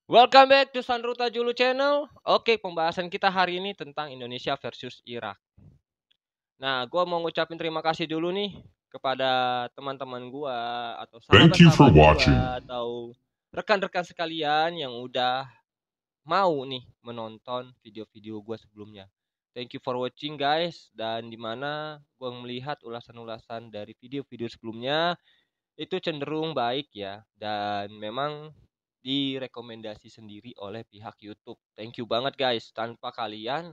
Welcome back to Sanruta Julu Channel. Oke, pembahasan kita hari ini tentang Indonesia versus Irak. Nah, gue mau ngucapin terima kasih dulu nih kepada teman-teman gue atau Thank you for sahabat-sahabat gue watching. atau rekan-rekan sekalian yang udah mau nih menonton video-video gue sebelumnya. Thank you for watching guys. Dan dimana gue melihat ulasan-ulasan dari video-video sebelumnya itu cenderung baik ya. Dan memang direkomendasi sendiri oleh pihak YouTube. Thank you banget guys. Tanpa kalian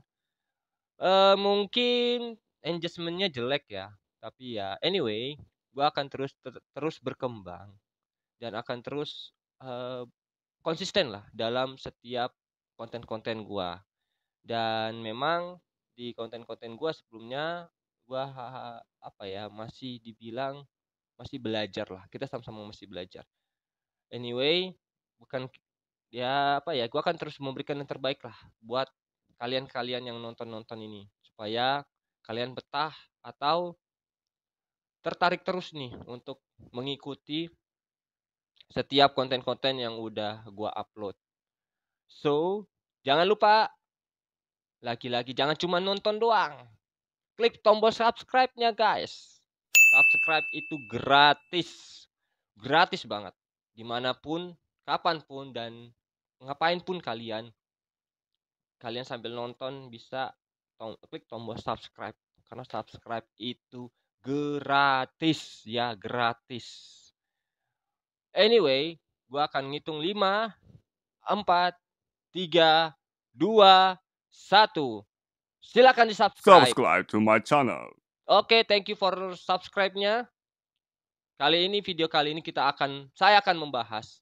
mungkin engagementnya jelek ya. Tapi ya anyway, gua akan terus berkembang dan akan terus konsisten lah dalam setiap konten-konten gua. Dan memang di konten-konten gua sebelumnya gua apa ya masih dibilang masih belajar lah. Kita sama-sama masih belajar. Anyway, bukan ya apa ya, gua akan terus memberikan yang terbaik lah buat kalian-kalian yang nonton-nonton ini supaya kalian betah atau tertarik terus nih untuk mengikuti setiap konten-konten yang udah gua upload. So, jangan lupa lagi-lagi jangan cuma nonton doang. Klik tombol subscribe-nya guys. Subscribe itu gratis. Gratis banget. Dimanapun, kapanpun, dan ngapain pun kalian sambil nonton bisa klik tombol subscribe karena subscribe itu gratis ya, gratis. Anyway, gua akan ngitung 5, 4, 3, 2, 1. Silakan di-subscribe. Subscribe to my channel. Oke, thank you for subscribe-nya. Kali ini saya akan membahas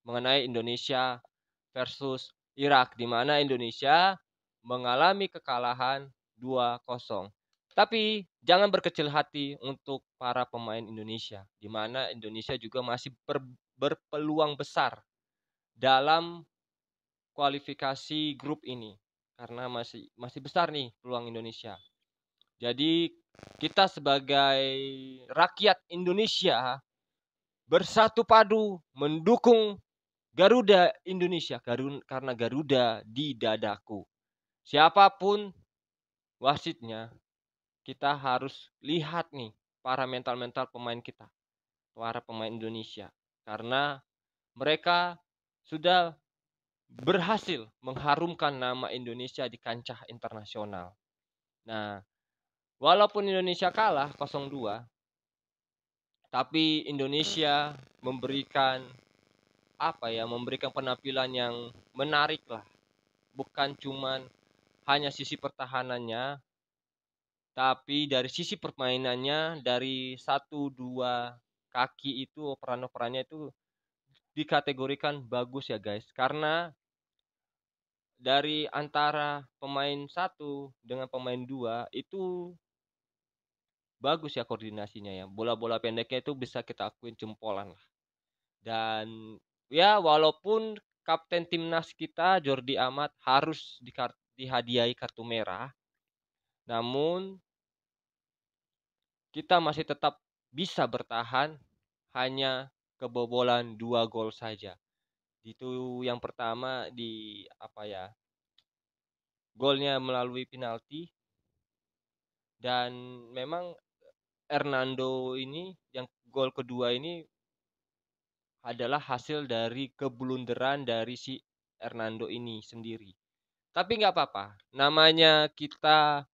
mengenai Indonesia versus Irak, di mana Indonesia mengalami kekalahan 2-0. Tapi jangan berkecil hati untuk para pemain Indonesia, di mana Indonesia juga masih berpeluang besar dalam kualifikasi grup ini. Karena masih besar nih peluang Indonesia. Jadi kita sebagai rakyat Indonesia bersatu padu mendukung Garuda Indonesia karena Garuda di dadaku. Siapapun wasitnya, kita harus lihat nih para mental-mental pemain kita, para pemain Indonesia. Karena mereka sudah berhasil mengharumkan nama Indonesia di kancah internasional. Nah, walaupun Indonesia kalah 0-2, tapi Indonesia memberikan memberikan penampilan yang menarik lah. Bukan cuman hanya sisi pertahanannya, tapi dari sisi permainannya, dari 1-2 kaki itu operan-operannya itu dikategorikan bagus ya guys. Karena dari antara pemain 1 dengan pemain 2 itu bagus ya koordinasinya ya. Bola-bola pendeknya itu bisa kita akuin jempolan lah. Dan ya walaupun kapten timnas kita Jordi Amat harus dihadiahi kartu merah, namun kita masih tetap bisa bertahan hanya kebobolan 2 gol saja. Itu yang pertama golnya melalui penalti, dan memang Hernando ini yang gol kedua ini adalah hasil dari keblunderan dari si Hernando ini sendiri. Tapi nggak apa-apa. Namanya kita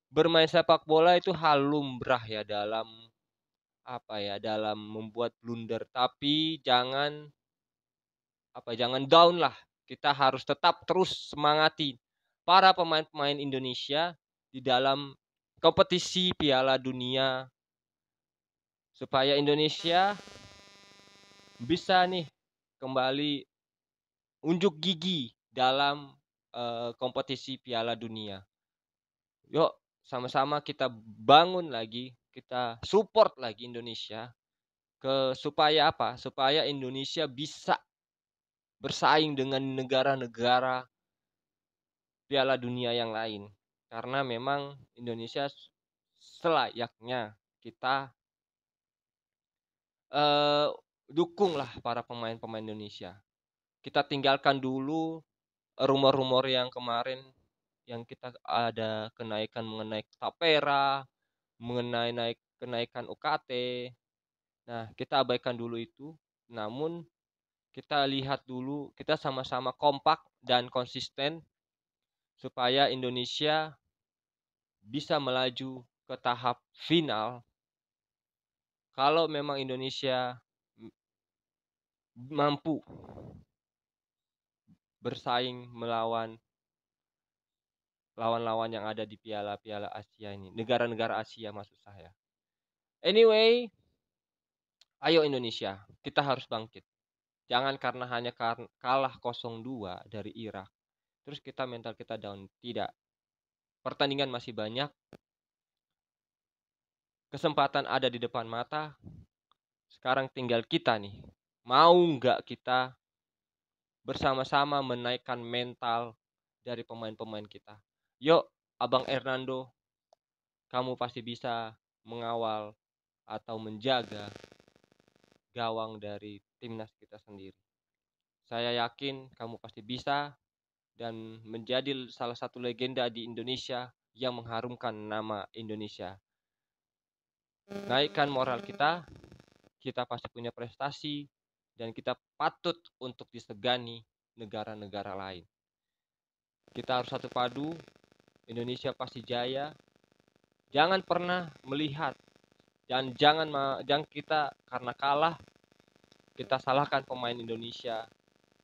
bermain sepak bola itu hal lumrah ya dalam membuat blunder. Tapi jangan down lah. Kita harus tetap terus semangati para pemain-pemain Indonesia di dalam kompetisi Piala Dunia supaya Indonesia bisa nih kembali unjuk gigi dalam kompetisi Piala Dunia. Yuk, sama-sama kita bangun lagi, kita support lagi Indonesia supaya apa? Supaya Indonesia bisa bersaing dengan negara-negara Piala Dunia yang lain. Karena memang Indonesia selayaknya kita dukunglah para pemain-pemain Indonesia. Kita tinggalkan dulu rumor-rumor yang kemarin yang kita ada kenaikan mengenai tapera, mengenai kenaikan UKT. Nah, kita abaikan dulu itu. Namun kita lihat dulu, kita sama-sama kompak dan konsisten supaya Indonesia bisa melaju ke tahap final. Kalau memang Indonesia mampu bersaing melawan lawan-lawan yang ada di piala-piala Asia ini, negara-negara Asia maksud saya. Anyway, ayo Indonesia, kita harus bangkit. Jangan karena hanya kalah 0-2 dari Irak, terus kita mental kita down. Tidak. Pertandingan masih banyak, kesempatan ada di depan mata. Sekarang tinggal kita nih. Mau nggak kita bersama-sama menaikkan mental dari pemain-pemain kita. Yuk, Abang Hernando, kamu pasti bisa mengawal atau menjaga gawang dari timnas kita sendiri. Saya yakin kamu pasti bisa dan menjadi salah satu legenda di Indonesia yang mengharumkan nama Indonesia. Naikkan moral kita, kita pasti punya prestasi, dan kita patut untuk disegani negara-negara lain. Kita harus satu padu, Indonesia pasti jaya. Jangan pernah melihat dan jangan kita karena kalah kita salahkan pemain Indonesia.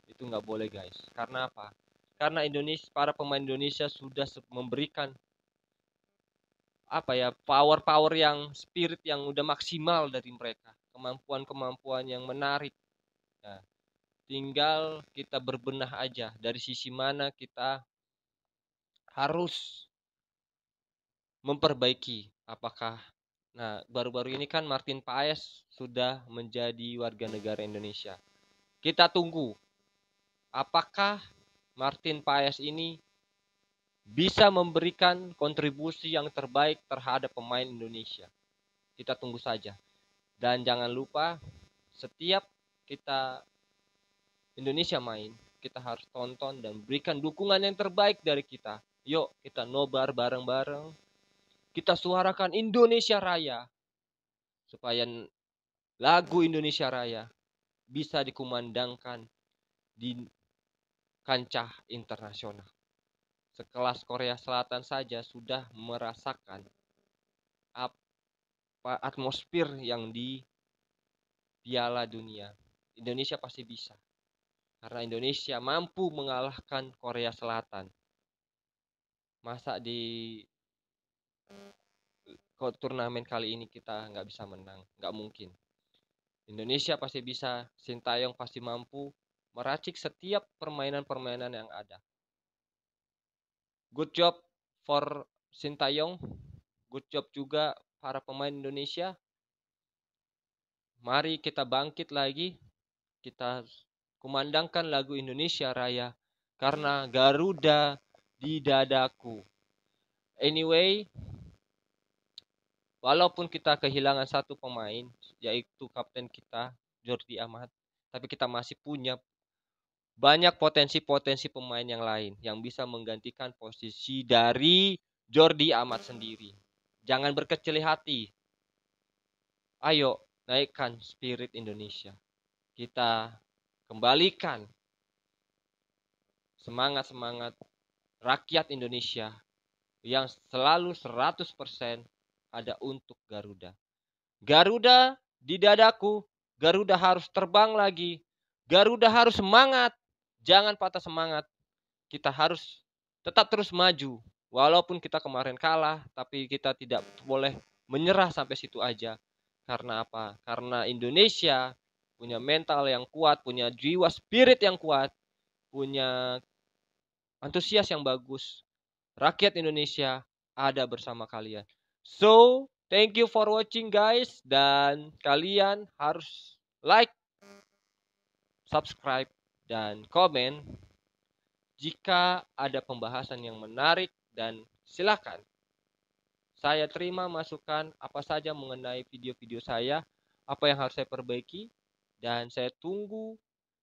Itu nggak boleh guys. Karena apa? Karena para pemain Indonesia sudah memberikan power yang spirit yang udah maksimal dari mereka, kemampuan yang menarik. Nah, tinggal kita berbenah aja dari sisi mana kita harus memperbaiki. Baru-baru ini kan Martin Paes sudah menjadi warga negara Indonesia. Kita tunggu apakah Martin Paes ini bisa memberikan kontribusi yang terbaik terhadap pemain Indonesia. Kita tunggu saja. Dan jangan lupa, setiap kita Indonesia main, kita harus tonton dan berikan dukungan yang terbaik dari kita. Yuk, kita nobar bareng-bareng. Kita suarakan Indonesia Raya. Supaya lagu Indonesia Raya bisa dikumandangkan di kancah internasional. Sekelas Korea Selatan saja sudah merasakan atmosfer yang di Piala Dunia. Indonesia pasti bisa. Karena Indonesia mampu mengalahkan Korea Selatan. Masa di turnamen kali ini kita nggak bisa menang? Nggak mungkin. Indonesia pasti bisa. Sintayong pasti mampu meracik setiap permainan-permainan yang ada. Good job for Sintayong. Good job juga para pemain Indonesia. Mari kita bangkit lagi. Kita kumandangkan lagu Indonesia Raya. Karena Garuda di dadaku. Anyway, walaupun kita kehilangan satu pemain, yaitu kapten kita, Jordi Amat, tapi kita masih punya banyak potensi-potensi pemain yang lain yang bisa menggantikan posisi dari Jordi Amat sendiri. Jangan berkecil hati. Ayo, naikkan spirit Indonesia. Kita kembalikan semangat-semangat rakyat Indonesia yang selalu 100% ada untuk Garuda. Garuda di dadaku, Garuda harus terbang lagi. Garuda harus semangat. Jangan patah semangat. Kita harus tetap terus maju. Walaupun kita kemarin kalah, tapi kita tidak boleh menyerah sampai situ aja. Karena apa? Karena Indonesia punya mental yang kuat, punya jiwa spirit yang kuat, punya antusias yang bagus. Rakyat Indonesia ada bersama kalian. So, thank you for watching guys. Dan kalian harus like, subscribe, dan komen jika ada pembahasan yang menarik. Dan silakan saya terima masukan apa saja mengenai video-video saya, apa yang harus saya perbaiki, dan saya tunggu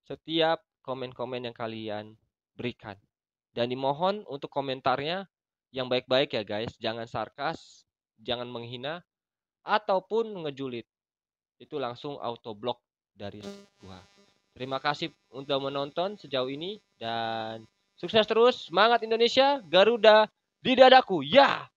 setiap komen-komen yang kalian berikan. Dan dimohon untuk komentarnya yang baik-baik ya guys, jangan sarkas, jangan menghina ataupun ngejulit. Itu langsung auto block dari gua. Terima kasih untuk menonton sejauh ini dan sukses terus, semangat Indonesia, Garuda di dadaku. Ya.